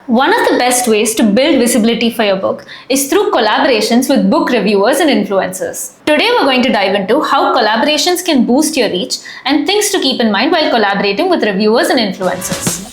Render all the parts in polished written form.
One of the best ways to build visibility for your book is through collaborations with book reviewers and influencers. Today we're going to dive into how collaborations can boost your reach and things to keep in mind while collaborating with reviewers and influencers.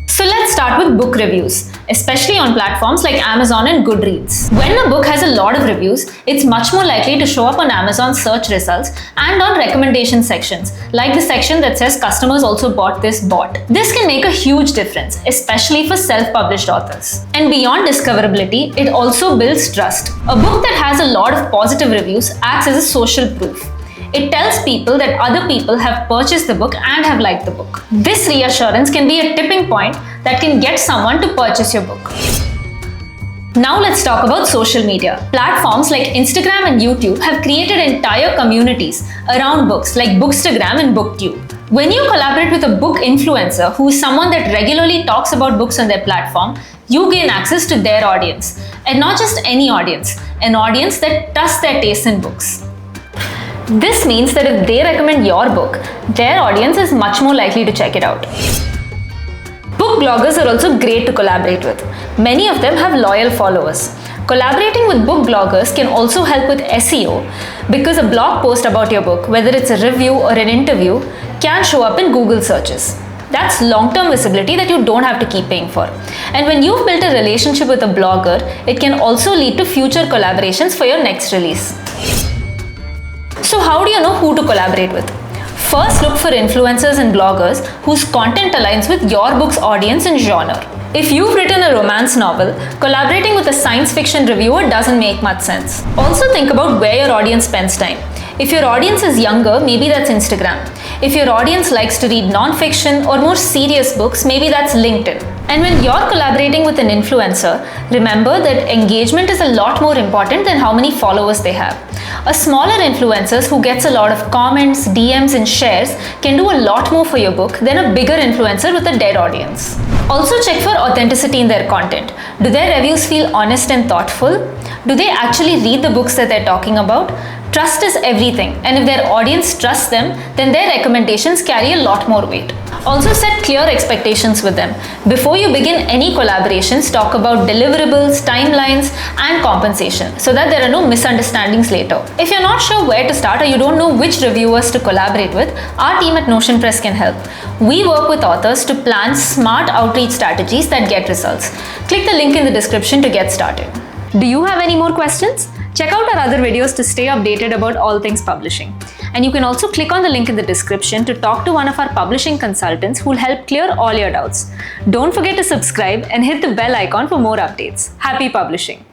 So let's start with book reviews, especially on platforms like Amazon and Goodreads. When a book has a lot of reviews, it's much more likely to show up on Amazon's search results and on recommendation sections, like the section that says customers also bought this bought. This can make a huge difference, especially for self-published authors. And beyond discoverability, it also builds trust. A book that has a lot of positive reviews acts as a social proof. It tells people that other people have purchased the book and have liked the book. This reassurance can be a tipping point that can get someone to purchase your book. Now let's talk about social media. Platforms like Instagram and YouTube have created entire communities around books like Bookstagram and BookTube. When you collaborate with a book influencer who is someone that regularly talks about books on their platform, you gain access to their audience. And not just any audience, an audience that trusts their taste in books. This means that if they recommend your book, their audience is much more likely to check it out. Book bloggers are also great to collaborate with. Many of them have loyal followers. Collaborating with book bloggers can also help with SEO because a blog post about your book, whether it's a review or an interview, can show up in Google searches. That's long-term visibility that you don't have to keep paying for. And when you've built a relationship with a blogger, it can also lead to future collaborations for your next release. So how do you know who to collaborate with? First, look for influencers and bloggers whose content aligns with your book's audience and genre. If you've written a romance novel, collaborating with a science fiction reviewer doesn't make much sense. Also think about where your audience spends time. If your audience is younger, maybe that's Instagram. If your audience likes to read non-fiction or more serious books, maybe that's LinkedIn. And when you're collaborating with an influencer, remember that engagement is a lot more important than how many followers they have. A smaller influencer who gets a lot of comments, DMs and shares can do a lot more for your book than a bigger influencer with a dead audience. Also check for authenticity in their content. Do their reviews feel honest and thoughtful? Do they actually read the books that they're talking about? Trust is everything, and if their audience trusts them, then their recommendations carry a lot more weight. Also set clear expectations with them. Before you begin any collaborations, talk about deliverables, timelines, and compensation so that there are no misunderstandings later. If you're not sure where to start or you don't know which reviewers to collaborate with, our team at Notion Press can help. We work with authors to plan smart outreach strategies that get results. Click the link in the description to get started. Do you have any more questions? Check out our other videos to stay updated about all things publishing. And you can also click on the link in the description to talk to one of our publishing consultants who will help clear all your doubts. Don't forget to subscribe and hit the bell icon for more updates. Happy publishing!